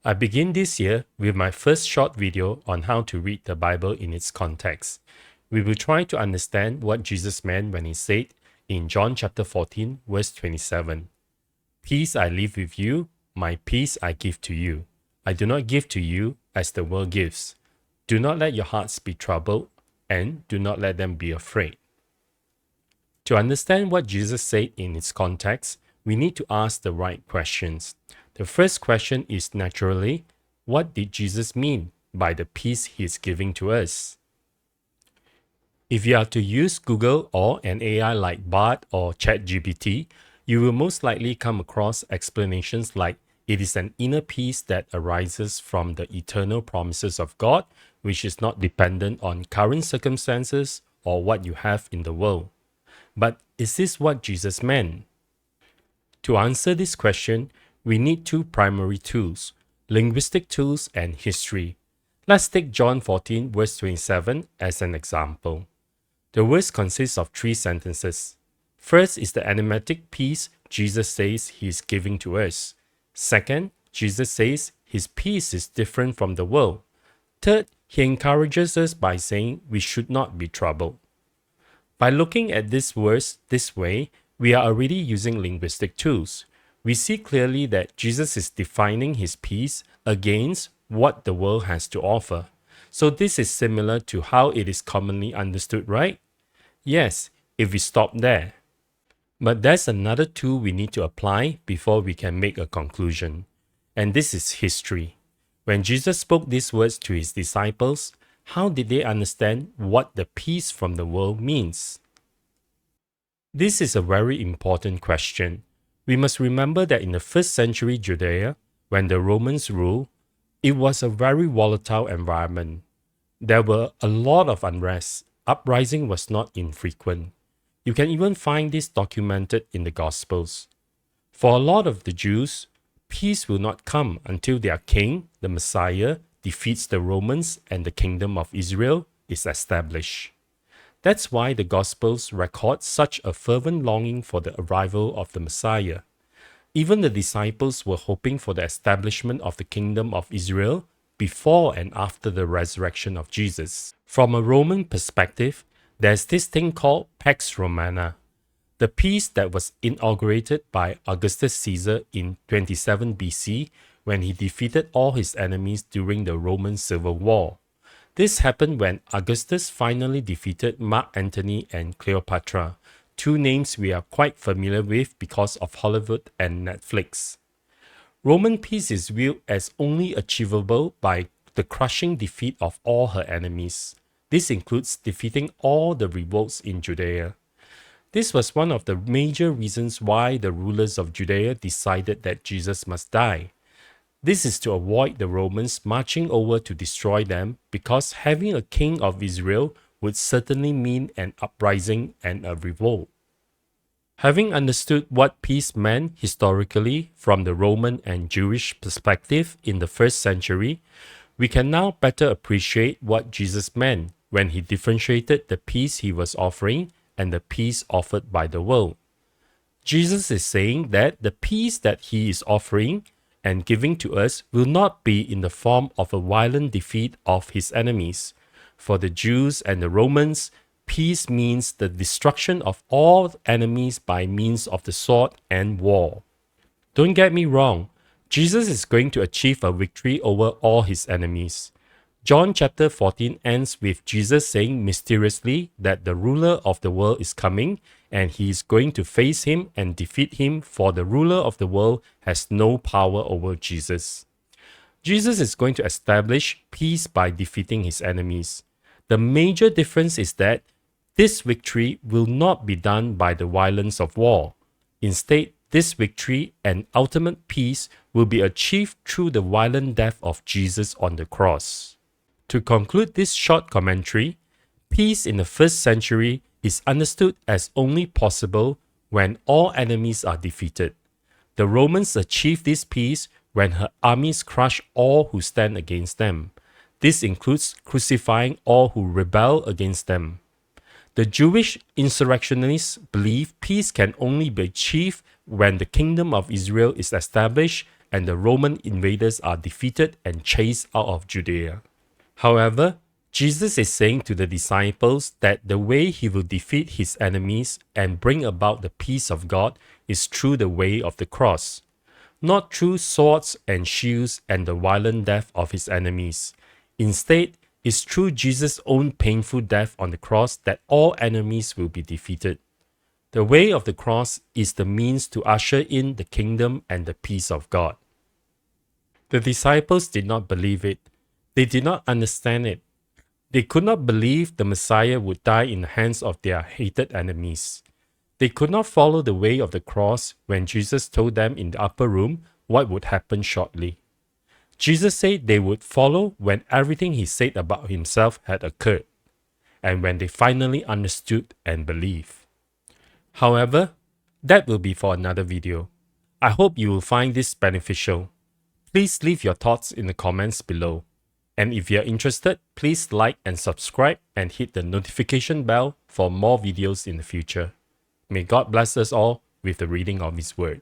I begin this year with my first short video on how to read the Bible in its context. We will try to understand what Jesus meant when he said in John chapter 14 verse 27, "Peace I leave with you, my peace I give to you. I do not give to you as the world gives. Do not let your hearts be troubled, and do not let them be afraid." To understand what Jesus said in its context, we need to ask the right questions. The first question is naturally, what did Jesus mean by the peace he is giving to us? If you are to use Google or an AI like Bard or ChatGPT, you will most likely come across explanations like it is an inner peace that arises from the eternal promises of God, which is not dependent on current circumstances or what you have in the world. But is this what Jesus meant? To answer this question, we need two primary tools, linguistic tools and history. Let's take John 14 verse 27 as an example. The verse consists of three sentences. First is the enigmatic peace Jesus says he is giving to us. Second, Jesus says his peace is different from the world. Third, he encourages us by saying we should not be troubled. By looking at this verse this way, we are already using linguistic tools. We see clearly that Jesus is defining his peace against what the world has to offer. So this is similar to how it is commonly understood, right? Yes, if we stop there. But there's another tool we need to apply before we can make a conclusion. And this is history. When Jesus spoke these words to his disciples, how did they understand what the peace from the world means? This is a very important question. We must remember that in the first century Judea, when the Romans ruled, it was a very volatile environment. There were a lot of unrest. Uprising was not infrequent. You can even find this documented in the Gospels. For a lot of the Jews, peace will not come until their king, the Messiah, defeats the Romans and the kingdom of Israel is established. That's why the Gospels record such a fervent longing for the arrival of the Messiah. Even the disciples were hoping for the establishment of the kingdom of Israel before and after the resurrection of Jesus. From a Roman perspective, there's this thing called Pax Romana, the peace that was inaugurated by Augustus Caesar in 27 BC when he defeated all his enemies during the Roman Civil War. This happened when Augustus finally defeated Mark Antony and Cleopatra, two names we are quite familiar with because of Hollywood and Netflix. Roman peace is viewed as only achievable by the crushing defeat of all her enemies. This includes defeating all the revolts in Judea. This was one of the major reasons why the rulers of Judea decided that Jesus must die. This is to avoid the Romans marching over to destroy them, because having a king of Israel would certainly mean an uprising and a revolt. Having understood what peace meant historically from the Roman and Jewish perspective in the first century, we can now better appreciate what Jesus meant when he differentiated the peace he was offering and the peace offered by the world. Jesus is saying that the peace that he is offering and giving to us will not be in the form of a violent defeat of his enemies. For the Jews and the Romans, peace means the destruction of all enemies by means of the sword and war. Don't get me wrong, Jesus is going to achieve a victory over all his enemies. John chapter 14 ends with Jesus saying mysteriously that the ruler of the world is coming and he is going to face him and defeat him, for the ruler of the world has no power over Jesus. Jesus is going to establish peace by defeating his enemies. The major difference is that this victory will not be done by the violence of war. Instead, this victory and ultimate peace will be achieved through the violent death of Jesus on the cross. To conclude this short commentary, peace in the first century is understood as only possible when all enemies are defeated. The Romans achieved this peace when her armies crush all who stand against them. This includes crucifying all who rebel against them. The Jewish insurrectionists believe peace can only be achieved when the kingdom of Israel is established and the Roman invaders are defeated and chased out of Judea. However, Jesus is saying to the disciples that the way he will defeat his enemies and bring about the peace of God is through the way of the cross, not through swords and shields and the violent death of his enemies. Instead, it's through Jesus' own painful death on the cross that all enemies will be defeated. The way of the cross is the means to usher in the kingdom and the peace of God. The disciples did not believe it. They did not understand it. They could not believe the Messiah would die in the hands of their hated enemies. They could not follow the way of the cross when Jesus told them in the upper room what would happen shortly. Jesus said they would follow when everything he said about himself had occurred, and when they finally understood and believed. However, that will be for another video. I hope you will find this beneficial. Please leave your thoughts in the comments below. And if you're interested, please like and subscribe and hit the notification bell for more videos in the future. May God bless us all with the reading of His Word.